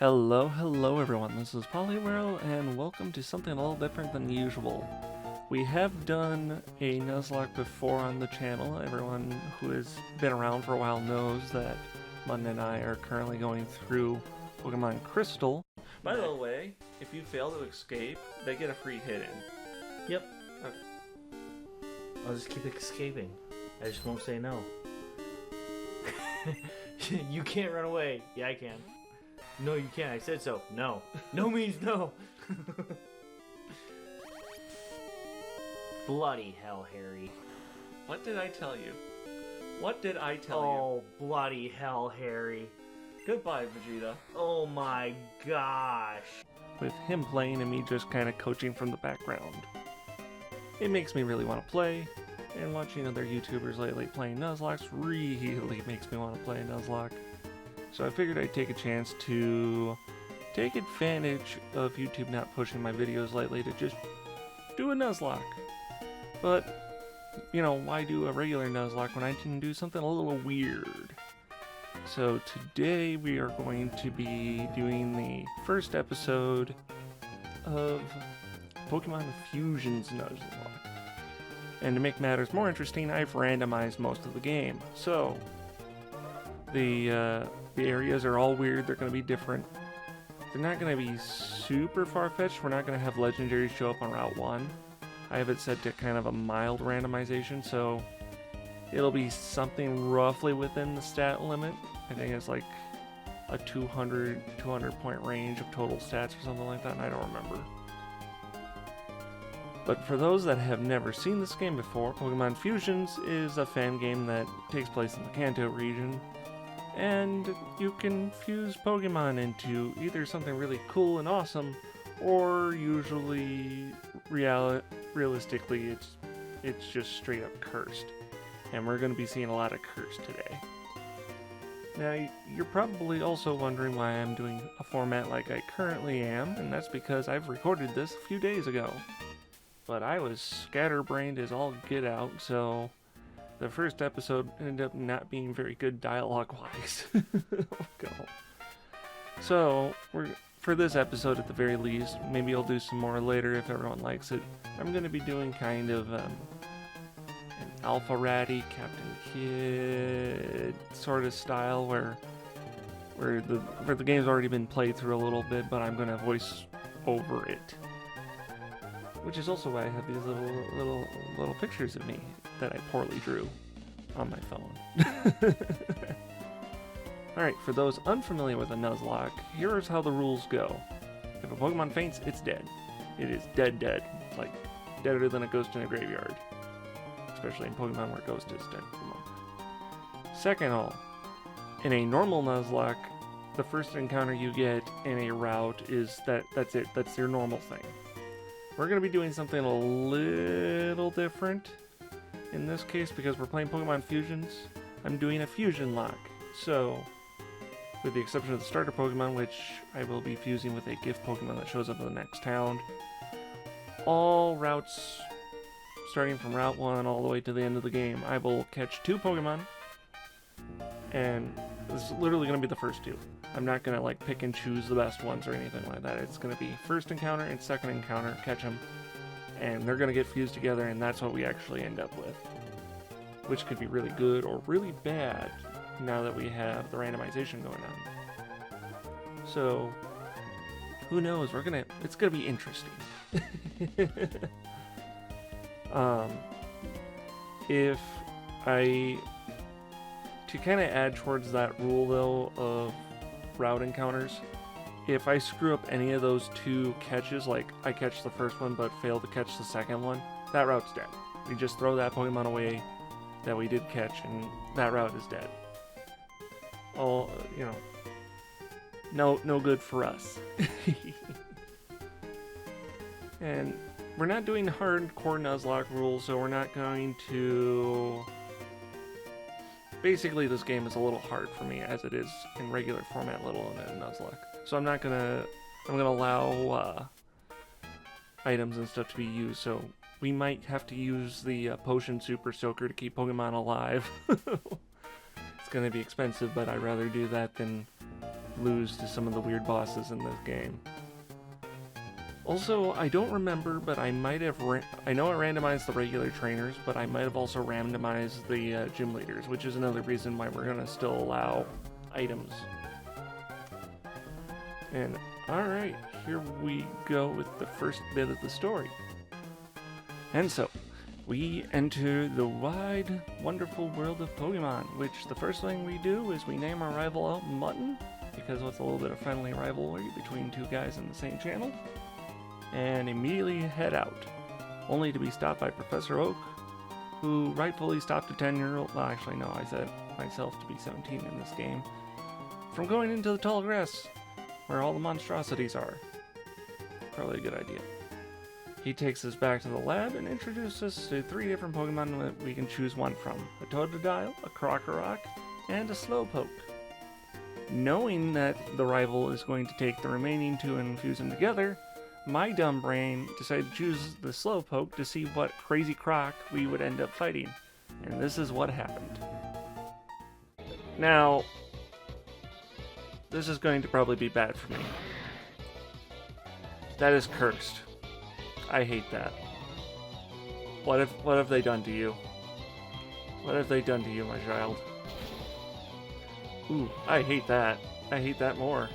Hello everyone, this is Polywhirl, and welcome to something a little different than usual. We have done a Nuzlocke before on the channel. Everyone who has been around for a while knows that Mun and I are currently going through Pokemon Crystal. By the way, if you fail to escape, they get a free hit in. Yep. I'll just keep escaping. I just won't say no. You can't run away. Yeah, I can. No, you can't. I said so. No. No means no. Bloody hell, Harry. What did I tell you? What did I tell you? Oh, bloody hell, Harry. Goodbye, Vegeta. Oh my gosh. With him playing and me just kind of coaching from the background. It makes me really want to play, and watching other YouTubers lately playing Nuzlocke really makes me want to play Nuzlocke. So I figured I'd take a chance to take advantage of YouTube not pushing my videos lately to just do a Nuzlocke. But, you know, why do a regular Nuzlocke when I can do something a little weird? So today we are going to be doing the first episode of Pokemon Fusion's Nuzlocke. And to make matters more interesting, I've randomized most of the game. So, the areas are all weird, they're going to be different. They're not going to be super far-fetched, we're not going to have legendaries show up on Route 1. I have it set to kind of a mild randomization, so it'll be something roughly within the stat limit. I think it's like a 200 point range of total stats or something like that, and I don't remember. But for those that have never seen this game before, Pokemon Fusions is a fan game that takes place in the Kanto region. And you can fuse Pokemon into either something really cool and awesome, or usually, realistically, it's just straight up cursed. And we're going to be seeing a lot of curse today. Now, you're probably also wondering why I'm doing a format like I currently am, and that's because I've recorded this a few days ago. But I was scatterbrained as all get out, so the first episode ended up not being very good dialogue-wise. Oh, God. So, for this episode at the very least, maybe I'll do some more later if everyone likes it. I'm going to be doing kind of an Alpha Ratty, Captain Kid sort of style where the game's already been played through a little bit, but I'm going to voice over it. Which is also why I have these little pictures of me that I poorly drew on my phone. Alright, for those unfamiliar with a Nuzlocke, here is how the rules go. If a Pokemon faints, it's dead. It is dead. Like, deader than a ghost in a graveyard. Especially in Pokemon where Ghost is dead for the moment. Second all, in a normal Nuzlocke, the first encounter you get in a route is that's it. That's your normal thing. We're going to be doing something a little different in this case because we're playing Pokemon Fusions. I'm doing a Fusion Lock. So, with the exception of the starter Pokemon, which I will be fusing with a gift Pokemon that shows up in the next town, all routes, starting from Route 1 all the way to the end of the game, I will catch 2 Pokemon, and this is literally going to be the first 2. I'm not going to like pick and choose the best ones or anything like that. It's going to be first encounter and second encounter, catch them, and they're going to get fused together, and that's what we actually end up with. Which could be really good or really bad now that we have the randomization going on. So, who knows? It's going to be interesting. To kind of add towards that rule though of route encounters, if I screw up any of those 2 catches, like I catch the first one but fail to catch the second one, that route's dead. We just throw that Pokemon away that we did catch and that route is dead. All, you know, no good for us. And we're not doing hardcore Nuzlocke rules, so we're not going to... Basically, this game is a little hard for me, as it is in regular format, let alone in Nuzlocke. So I'm gonna allow items and stuff to be used, so we might have to use the Potion Super Soaker to keep Pokemon alive. It's gonna be expensive, but I'd rather do that than lose to some of the weird bosses in this game. Also, I don't remember, but I might have... I know it randomized the regular trainers, but I might have also randomized the gym leaders, which is another reason why we're going to still allow items. And, alright, here we go with the first bit of the story. And so, we enter the wide, wonderful world of Pokemon, which the first thing we do is we name our rival out Mutton, because it's a little bit of friendly rivalry between two guys in the same channel, and immediately head out, only to be stopped by Professor Oak, who rightfully stopped a 10-year-old, well actually no, I said myself to be 17 in this game, from going into the tall grass, where all the monstrosities are. Probably a good idea. He takes us back to the lab and introduces us to 3 different Pokemon that we can choose one from. A Totodile, a Krokorok, and a Slowpoke. Knowing that the rival is going to take the remaining 2 and infuse them together, my dumb brain decided to choose the Slowpoke to see what crazy croc we would end up fighting. And this is what happened. Now, this is going to probably be bad for me. That is cursed. I hate that. What have they done to you? What have they done to you, my child? Ooh, I hate that. I hate that more.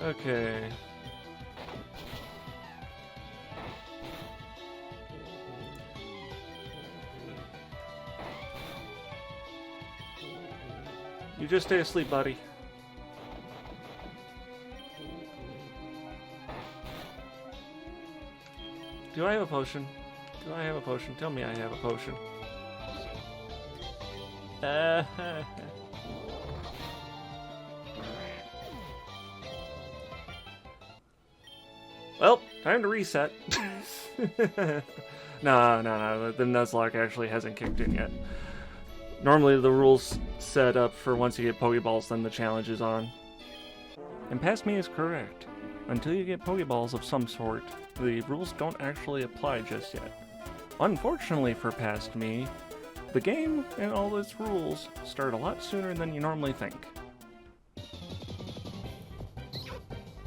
Okay. You just stay asleep, buddy. Do I have a potion? Do I have a potion? Tell me I have a potion. Well, time to reset. No, the Nuzlocke actually hasn't kicked in yet. Normally the rules set up for once you get Pokeballs, then the challenge is on. And past me is correct. Until you get Pokeballs of some sort, the rules don't actually apply just yet. Unfortunately for past me, the game and all its rules start a lot sooner than you normally think.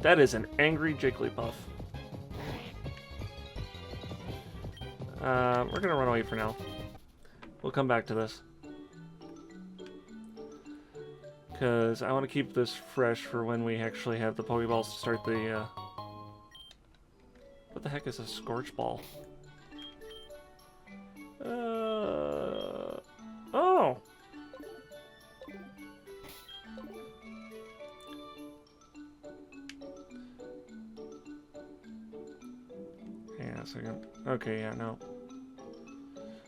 That is an angry Jigglypuff. We're gonna run away for now. We'll come back to this. Because I want to keep this fresh for when we actually have the Pokeballs to start the, What the heck is a Scorch Ball? Oh! Hang on a second. Okay, yeah, no.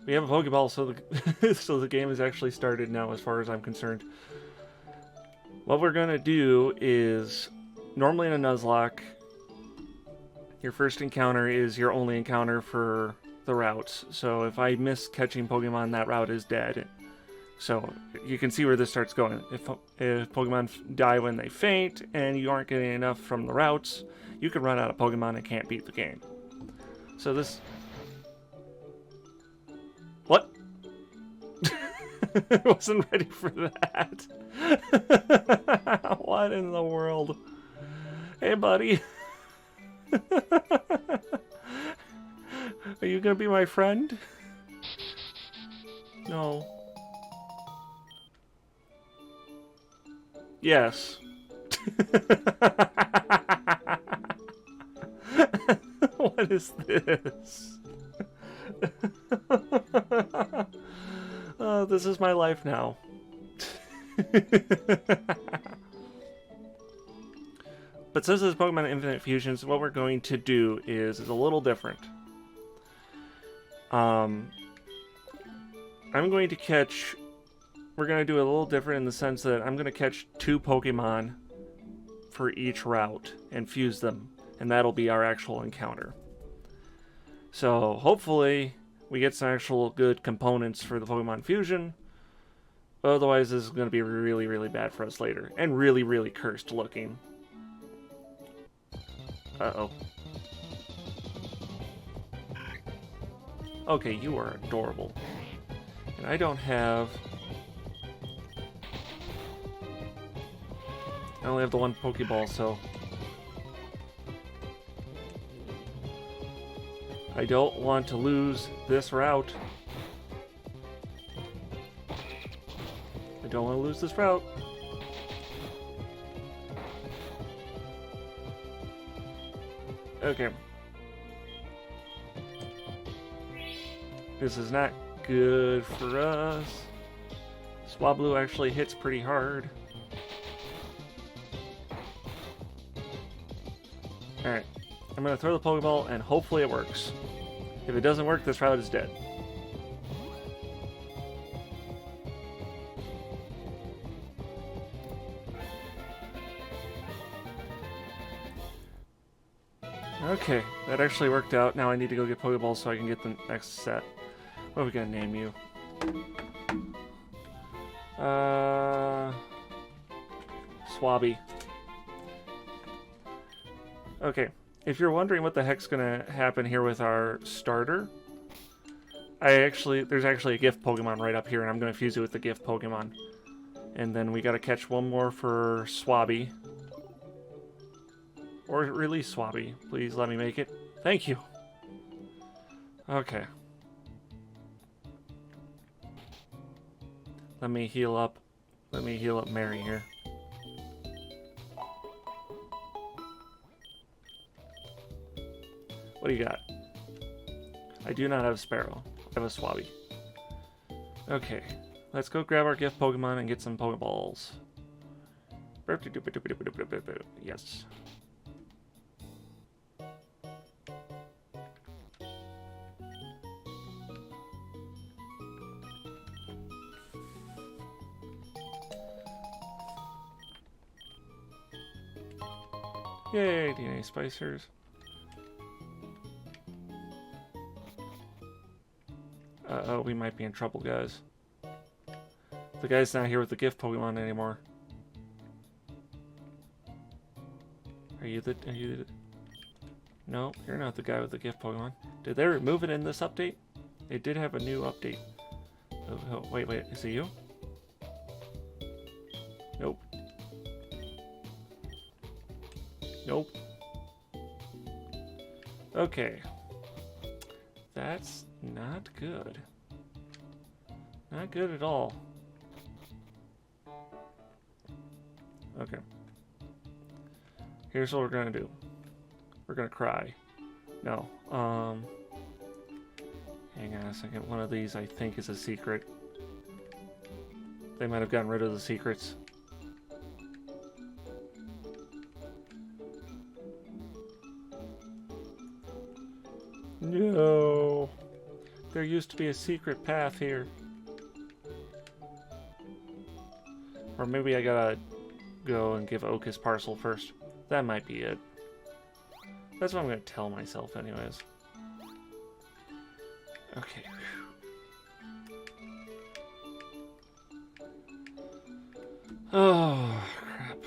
We have a Pokeball, so the, so the game is actually started now as far as I'm concerned. What we're going to do is, normally in a Nuzlocke, your first encounter is your only encounter for the routes. So if I miss catching Pokemon, that route is dead. So you can see where this starts going. If Pokemon die when they faint, and you aren't getting enough from the routes, you can run out of Pokemon and can't beat the game. So this... What? I wasn't ready for that. What in the world? Hey, buddy. Are you gonna be my friend? No. Yes. What is this? Oh, this is my life now. But since this is Pokemon Infinite Fusions, what we're going to do is a little different. I'm going to catch... We're going to do it a little different in the sense that I'm going to catch 2 Pokemon for each route and fuse them. And that'll be our actual encounter. So, hopefully, we get some actual good components for the Pokemon Fusion. Otherwise, this is going to be really, really bad for us later. And really, really cursed looking. Uh-oh. Okay, you are adorable. And I don't have... only have the one Pokeball, so... I don't want to lose this route. I don't want to lose this route. Okay. This is not good for us. Swablu actually hits pretty hard. Alright. I'm going to throw the Pokeball and hopefully it works. If it doesn't work, this route is dead. Okay, that actually worked out. Now I need to go get Pokeballs so I can get the next set. What are we gonna name you? Swabby. Okay, if you're wondering what the heck's gonna happen here with our starter, there's actually a gift Pokemon right up here, and I'm gonna fuse it with the gift Pokemon. And then we gotta catch one more for Swabby. Or release Swabby. Please let me make it. Thank you. Okay. Let me heal up. Let me heal up Mary here. What do you got? I do not have a Sparrow. I have a Swabby. Okay. Let's go grab our gift Pokemon and get some Pokeballs. Yes. Yay, DNA Spicers. Uh-oh, we might be in trouble, guys. The guy's not here with the gift Pokemon anymore. Are you the... No, you're not the guy with the gift Pokemon. Did they remove it in this update? They did have a new update. Oh, wait, is it you? Nope. Nope. Okay. That's not good. Not good at all. Okay. Here's what we're gonna do. We're gonna cry. No. Hang on a second. One of these I think is a secret. They might have gotten rid of the secrets. No. There used to be a secret path here. Or maybe I gotta go and give Oak his parcel first. That might be it. That's what I'm gonna tell myself anyways. Okay. Oh, crap.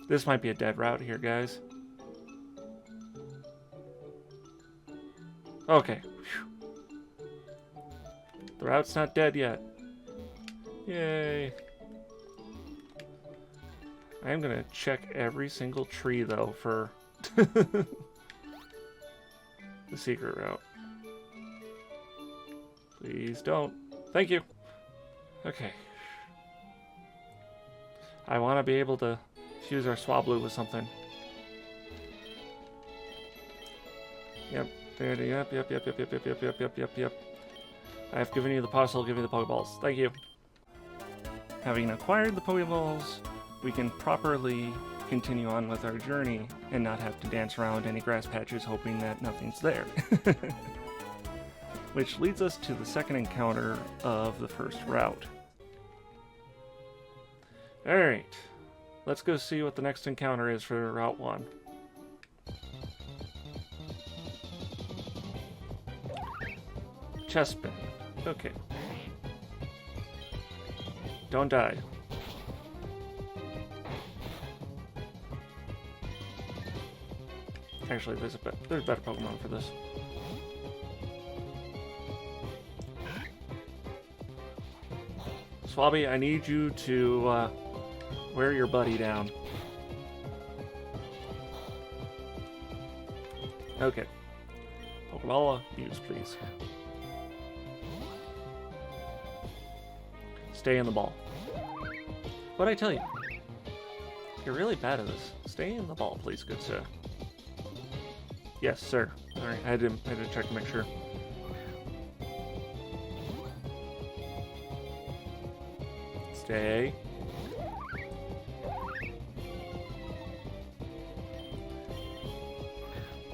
This might be a dead route here, guys. Okay. The route's not dead yet. Yay. I am gonna check every single tree, though, for the secret route. Please don't. Thank you. Okay. I want to be able to fuse our Swablu with something. Yep. Yep. I have given you the parcel, give me the Pokeballs. Thank you. Having acquired the Pokeballs, we can properly continue on with our journey and not have to dance around any grass patches hoping that nothing's there. Which leads us to the second encounter of the first route. Alright, let's go see what the next encounter is for Route 1. Chestbin. Okay. Don't die. Actually, there's better Pokemon for this. Swabby, I need you to wear your buddy down. Okay. Pokeball, use, please. Stay in the ball. What'd I tell you? You're really bad at this. Stay in the ball, please, good sir. Yes, sir. Alright, I had to check to make sure. Stay.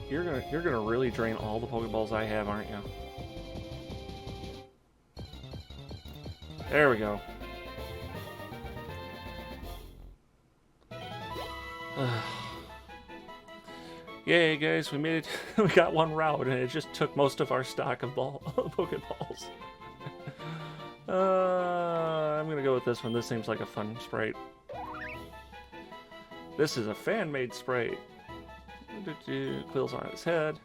You're gonna really drain all the Pokeballs I have, aren't you? There we go. Yay, guys, we made it. We got one route, and it just took most of our stock of Pokeballs. I'm gonna go with this one. This seems like a fun sprite. This is a fan-made sprite. Quills on his head.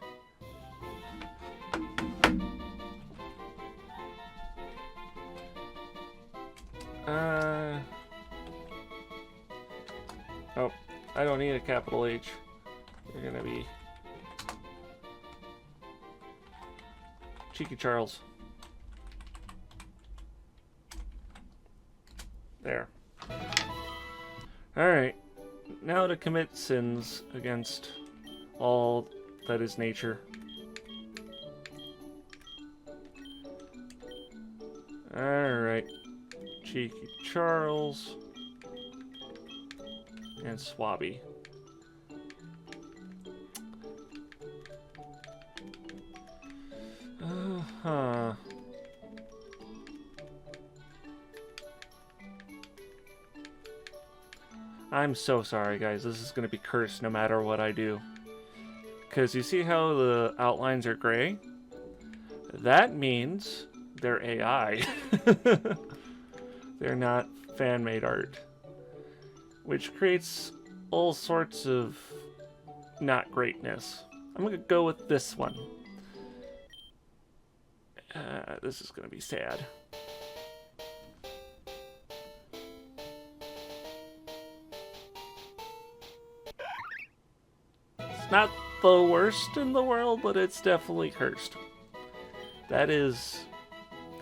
Oh, I don't need a capital H. You're gonna be Cheeky Charles. There. Alright. Now to commit sins against all that is nature. Alright. Cheeky Charles. And Swabby. I'm so sorry, guys. This is going to be cursed no matter what I do. Because you see how the outlines are gray? That means they're AI. They're not fan-made art. Which creates all sorts of not greatness. I'm going to go with this one. This is going to be sad. It's not the worst in the world, but it's definitely cursed. That is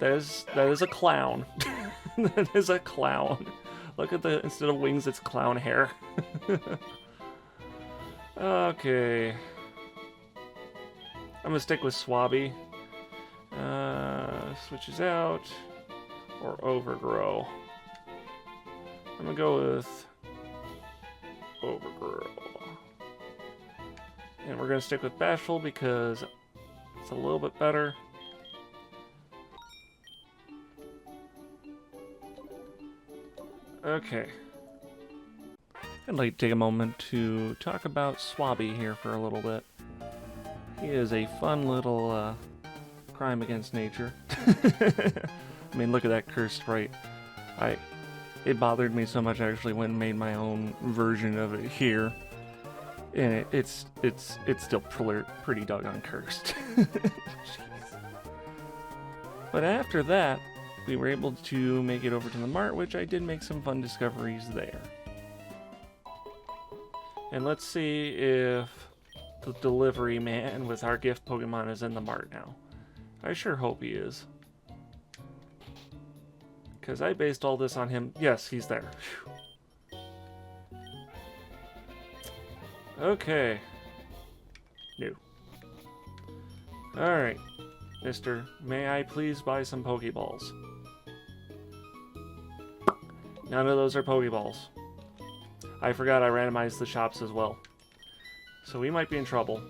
a clown. That is a clown. Look at the, instead of wings, it's clown hair. Okay. I'm gonna stick with Swabby. Switches out. Or Overgrow. I'm gonna go with Overgrow. And we're gonna stick with Bashful because it's a little bit better. Okay. I'd like to take a moment to talk about Swabby here for a little bit. He is a fun little crime against nature. I mean, look at that cursed sprite. It bothered me so much I actually went and made my own version of it here. And it's still pretty doggone cursed. But after that, we were able to make it over to the mart, which I did make some fun discoveries there. And let's see if the delivery man with our gift Pokemon is in the mart now. I sure hope he is. Because I based all this on him. Yes, he's there. Whew. Okay. New. Alright. Mister, may I please buy some Pokeballs? None of those are Pokeballs. I forgot I randomized the shops as well. So we might be in trouble.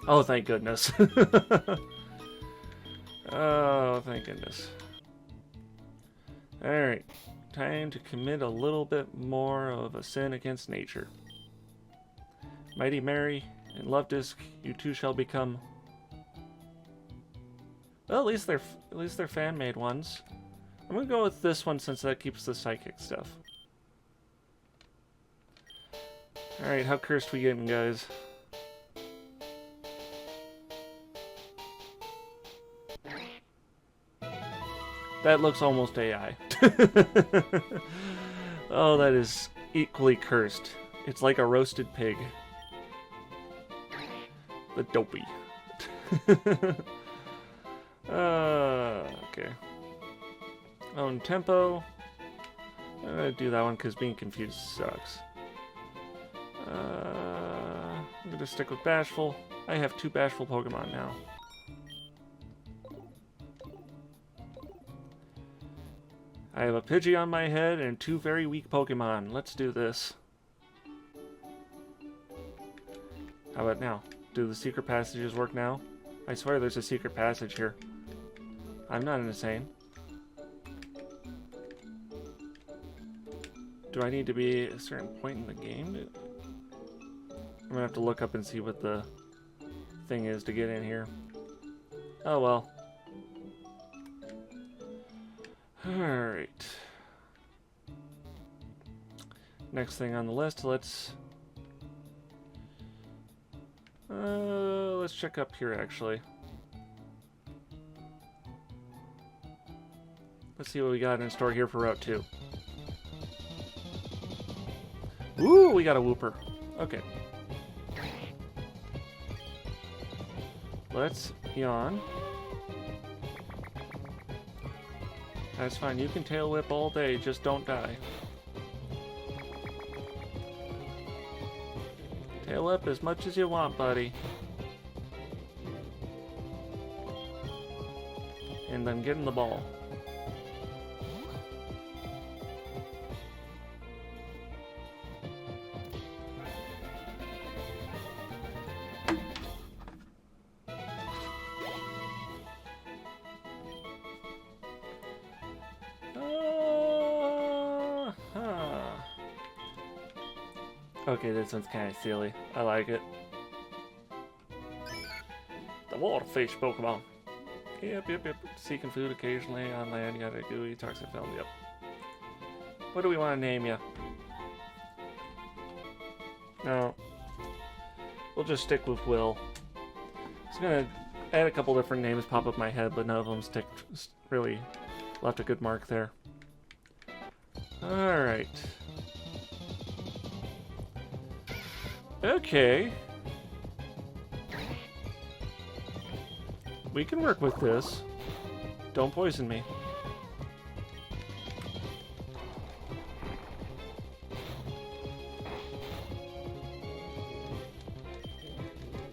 Oh, thank goodness. Oh, thank goodness. Alright. Time to commit a little bit more of a sin against nature. Mighty Mary and Love Disc, you two shall become... Well, at least they're fan-made ones. I'm gonna go with this one since that keeps the psychic stuff. Alright, how cursed we getting, guys? That looks almost AI. Oh, that is equally cursed. It's like a roasted pig. The dopey. Okay. Own tempo. I'm gonna do that one because being confused sucks. I'm gonna stick with Bashful. I have 2 Bashful Pokemon now. I have a Pidgey on my head and 2 very weak Pokemon. Let's do this. How about now? Do the secret passages work now? I swear there's a secret passage here. I'm not insane. Do I need to be at a certain point in the game? I'm gonna have to look up and see what the thing is to get in here. Oh well. Alright. Next thing on the list, let's check up here actually. Let's see what we got in store here for Route 2. Ooh, we got a Wooper. Okay. Let's yawn. That's fine. You can tail whip all day, just don't die. Tail whip as much as you want, buddy. And then get in the ball. Okay, this one's kind of silly. I like it. The waterfish Pokemon. Yep. Seeking food occasionally on land, yada gooey, toxic film, yep. What do we want to name you? No. We'll just stick with Will. I was gonna add a couple different names pop up my head, but none of them really left a good mark there. Alright. Okay. We can work with this. Don't poison me.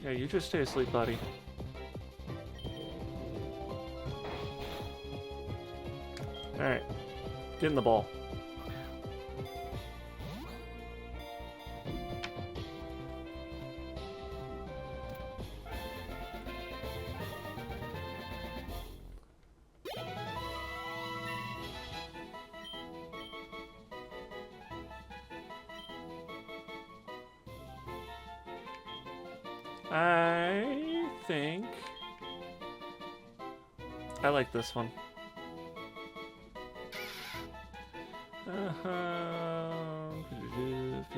Yeah, you just stay asleep, buddy. Alright. Get in the ball. I think I like this one. Feel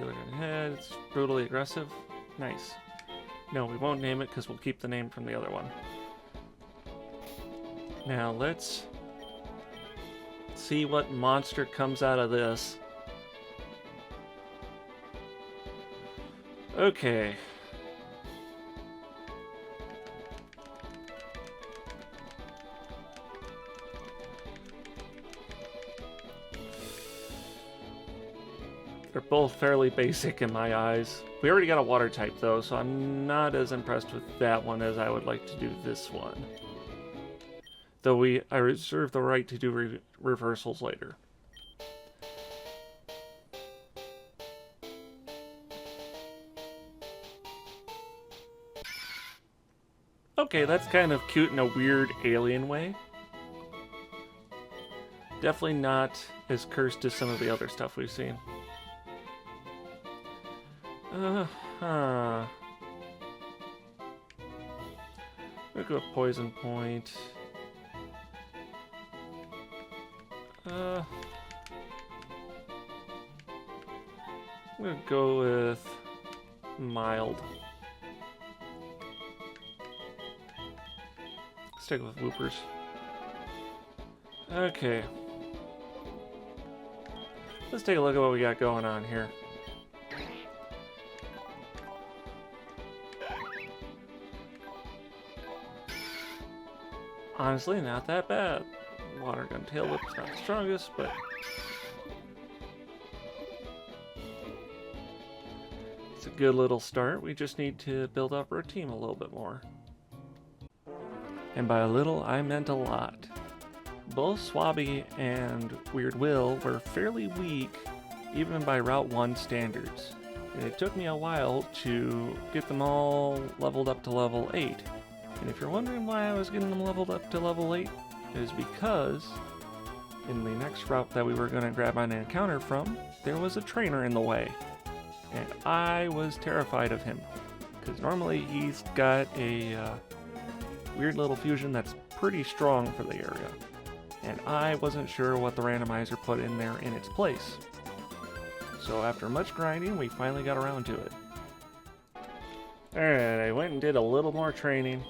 like on head. It's brutally aggressive. Nice. No, we won't name it because we'll keep the name from the other one. Now let's see what monster comes out of this. Okay. They're both fairly basic in my eyes. We already got a water type though, so I'm not as impressed with that one as I would like to do this one. Though I reserve the right to do reversals later. Okay, that's kind of cute in a weird alien way. Definitely not as cursed as some of the other stuff we've seen. We'll go with Poison Point. I'm gonna go with Mild. Stick with Woopers. Okay. let's take a look at what we got going on here. Honestly, not that bad. Water gun tail whip's not the strongest, but it's a good little start. We just need to build up our team a little bit more. And by a little, I meant a lot. Both Swabby and Weird Will were fairly weak, even by Route 1 standards. And it took me a while to get them all leveled up to level 8. And if you're wondering why I was getting them leveled up to level 8, it is because in the next route that we were going to grab an encounter from, there was a trainer in the way. And I was terrified of him, because normally he's got a weird little fusion that's pretty strong for the area. And I wasn't sure what the randomizer put in there in its place. So after much grinding, we finally got around to it. Alright, I went and did a little more training.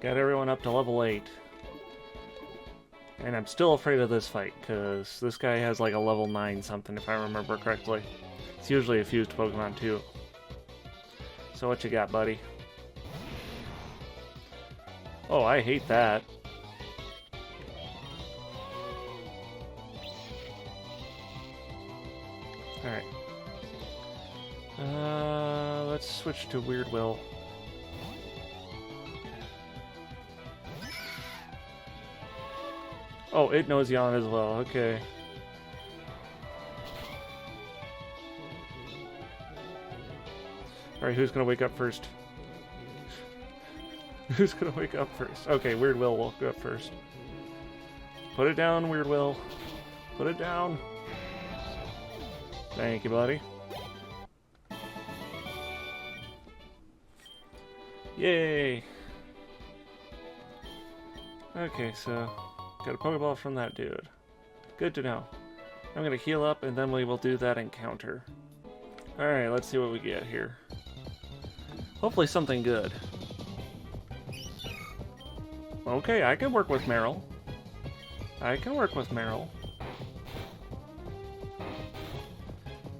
Got everyone up to level 8. And I'm still afraid of this fight, because this guy has like a level 9 something, if I remember correctly. It's usually a fused Pokemon too. So what you got, buddy? Oh, I hate that. Alright. Let's switch to Weird Will. Oh, it knows Yawn as well. Okay. Alright, who's gonna wake up first? Who's gonna wake up first? Okay, Weird Will will go up first. Put it down, Weird Will. Put it down. Thank you, buddy. Yay! Okay, so got a Pokeball from that dude. Good to know. I'm gonna heal up and then we will do that encounter. Alright, let's see what we get here. Hopefully something good. Okay, I can work with Meryl. I can work with Meryl.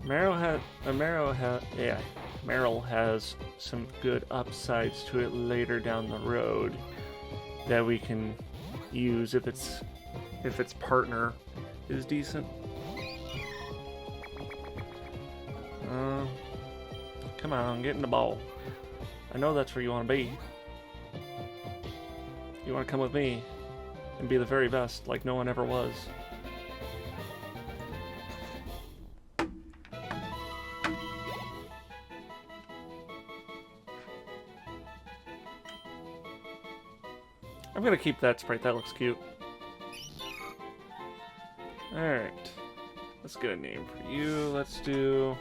Meryl has some good upsides to it later down the road that we can use if its partner is decent. Come on, get in the ball. I know that's where you want to be. You want to come with me and be the very best, like no one ever was. I'm gonna keep that sprite, that looks cute. Alright. Let's get a name for you. Let's do...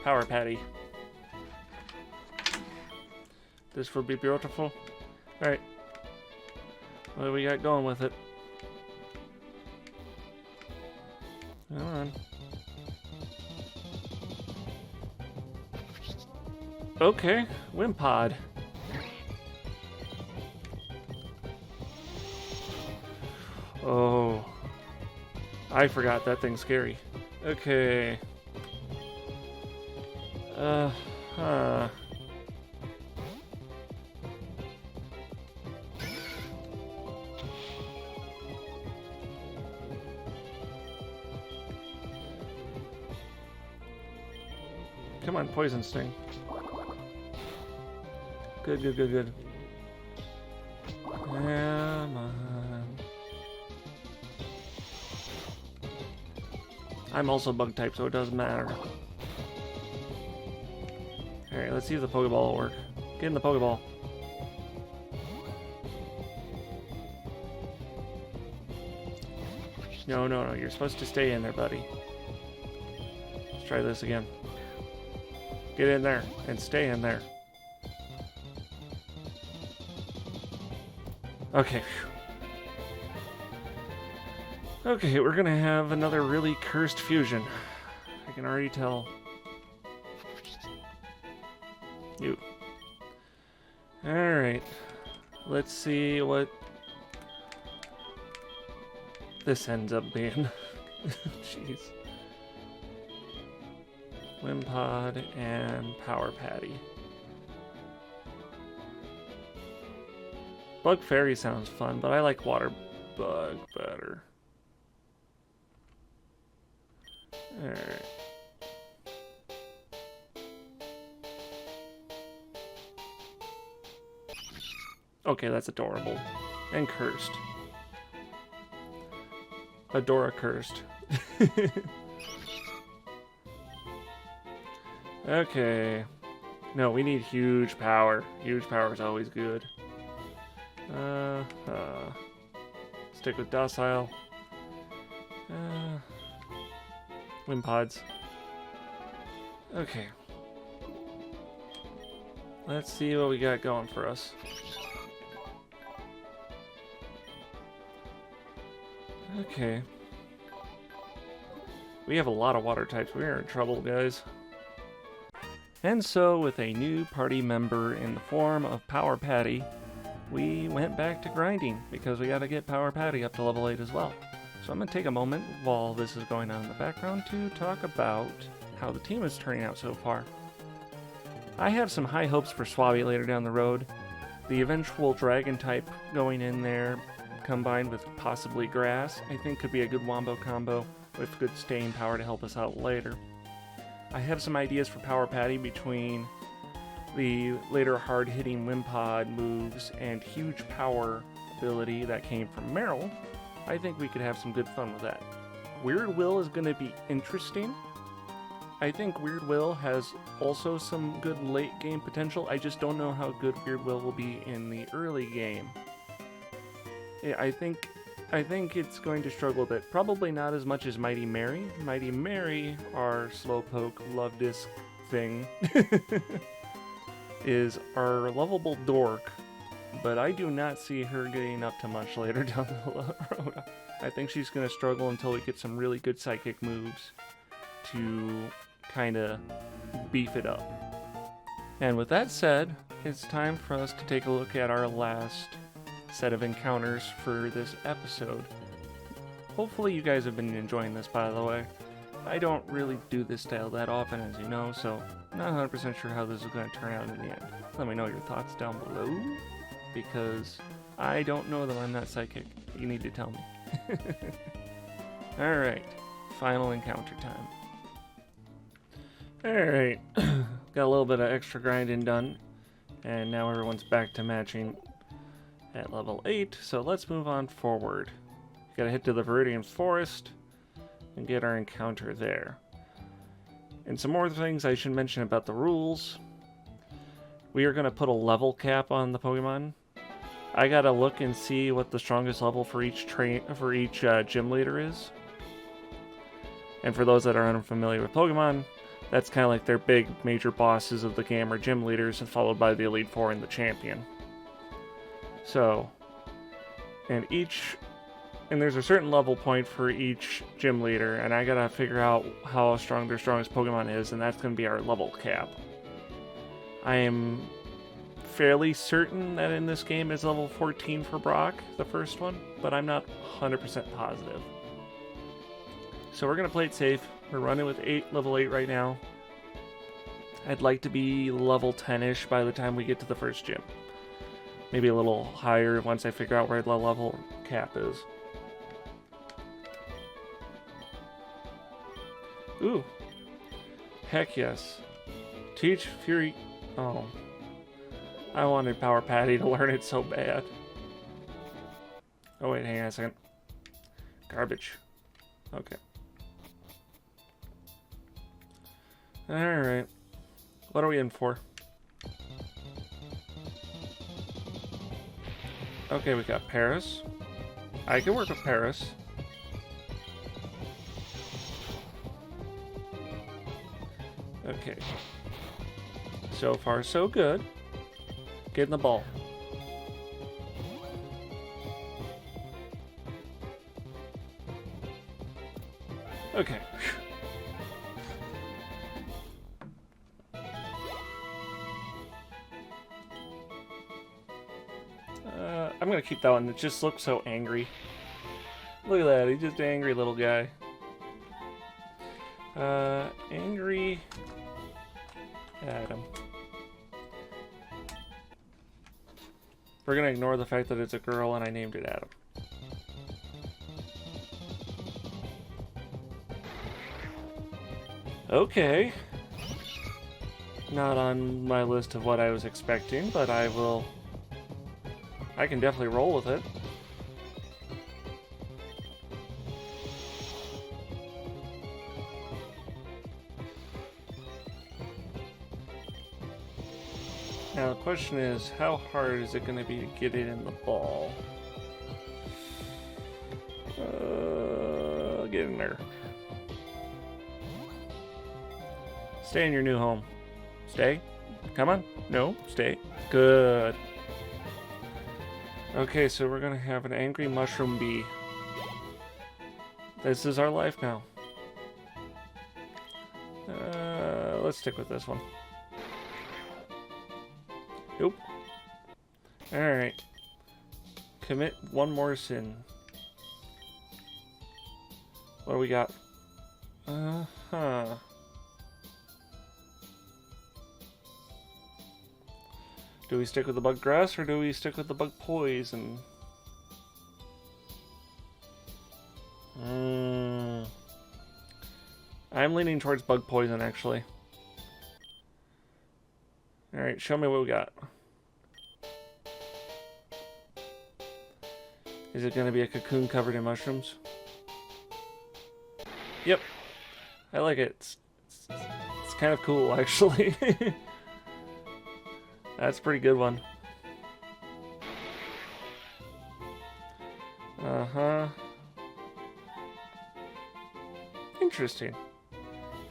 Power Patty. This will be beautiful. Alright. What do we got going with it? Come on. Okay, Wimpod. Oh. I forgot that thing's scary. Okay. Huh. Come on, Poison Sting. Good, good, good, good. Come on. I'm also bug type, so it doesn't matter. Alright, let's see if the Pokeball will work. Get in the Pokeball. No, no, no. You're supposed to stay in there, buddy. Let's try this again. Get in there and stay in there. Okay. Okay, we're gonna have another really cursed fusion. I can already tell. Alright. Let's see what this ends up being. Jeez. Wimpod and Power Patty. Bug Fairy sounds fun, but I like Water Bug better. Alright. Okay, that's adorable. And cursed. Adora cursed. Okay. No, we need huge power. Huge power is always good. Stick with docile. Wimpods. Okay. Let's see what we got going for us. Okay. We have a lot of water types. We are in trouble, guys. And so, with a new party member in the form of Power Patty, we went back to grinding because we gotta get Power Patty up to level 8 as well. So I'm gonna take a moment while this is going on in the background to talk about how the team is turning out so far. I have some high hopes for Swabby later down the road. The eventual dragon type going in there, combined with possibly grass, I think could be a good wombo combo with good staying power to help us out later. I have some ideas for Power Patty between the later hard-hitting Wimpod moves and huge power ability that came from Meryl. I think we could have some good fun with that. Weird Will is going to be interesting. I think Weird Will has also some good late game potential. I just don't know how good Weird Will be in the early game. Yeah, I think it's going to struggle a bit. Probably not as much as Mighty Mary. Mighty Mary, our slowpoke love disc thing, is our lovable dork, but I do not see her getting up to much later down the road. I think she's going to struggle until we get some really good psychic moves to kind of beef it up. And with that said, it's time for us to take a look at our last set of encounters for this episode. Hopefully you guys have been enjoying this, by the way. I don't really do this style that often, as you know, so I'm not 100% sure how this is going to turn out in the end. Let me know your thoughts down below, because I don't know that I'm not psychic. You need to tell me. Alright, final encounter time. Alright, got a little bit of extra grinding done, and now everyone's back to matching at level 8, so let's move on forward. Gotta head to the Viridian Forest and get our encounter there. And some more things I should mention about the rules. We are gonna put a level cap on the Pokemon. I gotta look and see what the strongest level for each gym leader is. And for those that are unfamiliar with Pokemon, that's kind of like their big major bosses of the game are gym leaders, and followed by the Elite Four and the Champion. So, and there's a certain level point for each gym leader, and I gotta figure out how strong their strongest Pokemon is, and that's gonna be our level cap. I am fairly certain that in this game is level 14 for Brock, the first one, but I'm not 100% positive. So we're gonna play it safe. We're running with level 8 right now. I'd like to be level 10-ish by the time we get to the first gym. Maybe a little higher once I figure out where the level cap is. Ooh. Heck yes. Teach Fury... Oh. I wanted Power Patty to learn it so bad. Oh wait, hang on a second. Garbage. Okay. Alright. What are we in for? Okay, we got Paris. I can work with Paris. Okay. So far, so good. Getting the ball. Okay. I'm gonna keep that one. It just looks so angry. Look at that. He's just an angry little guy. Angry Adam. We're gonna ignore the fact that it's a girl and I named it Adam. Okay. Not on my list of what I was expecting, but I can definitely roll with it. Now the question is, how hard is it going to be to get it in the ball? Get in there. Stay in your new home. Stay. Come on. No, stay. Good. Okay, so we're going to have an angry mushroom bee. This is our life now. Let's stick with this one. Nope. Alright. Commit one more sin. What do we got? Uh-huh. Do we stick with the bug grass or do we stick with the bug poison? I'm leaning towards bug poison, actually. Alright, show me what we got. Is it going to be a cocoon covered in mushrooms? Yep. I like it. It's kind of cool, actually. That's a pretty good one. Uh-huh. Interesting.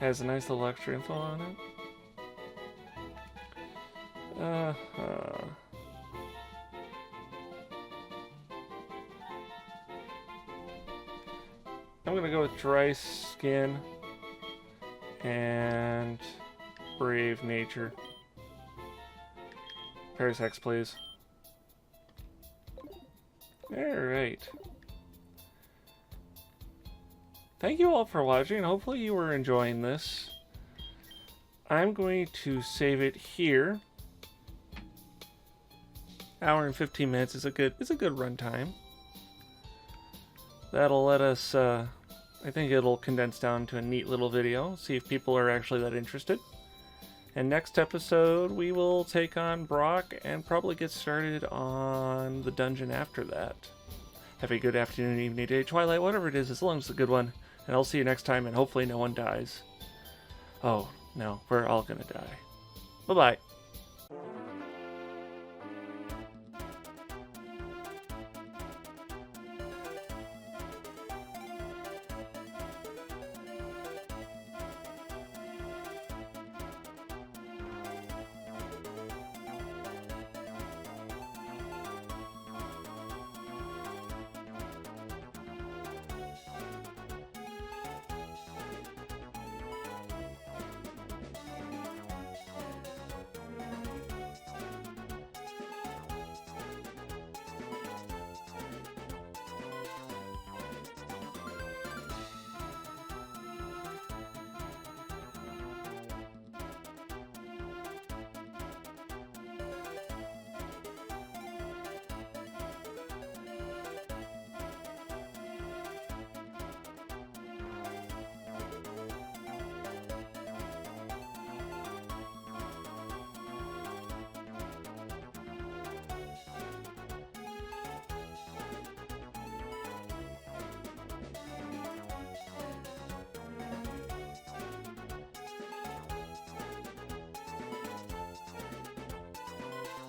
Has a nice little extra info on it. Uh-huh. I'm gonna go with dry skin and brave nature. Parasex, please. Alright. Thank you all for watching. Hopefully you were enjoying this. I'm going to save it here. Hour and 15 minutes is a good run time. That'll let us I think it'll condense down to a neat little video, see if people are actually that interested. And next episode, we will take on Brock and probably get started on the dungeon after that. Have a good afternoon, evening, day, twilight, whatever it is, as long as it's a good one. And I'll see you next time, and hopefully no one dies. Oh, no, we're all gonna die. Bye-bye.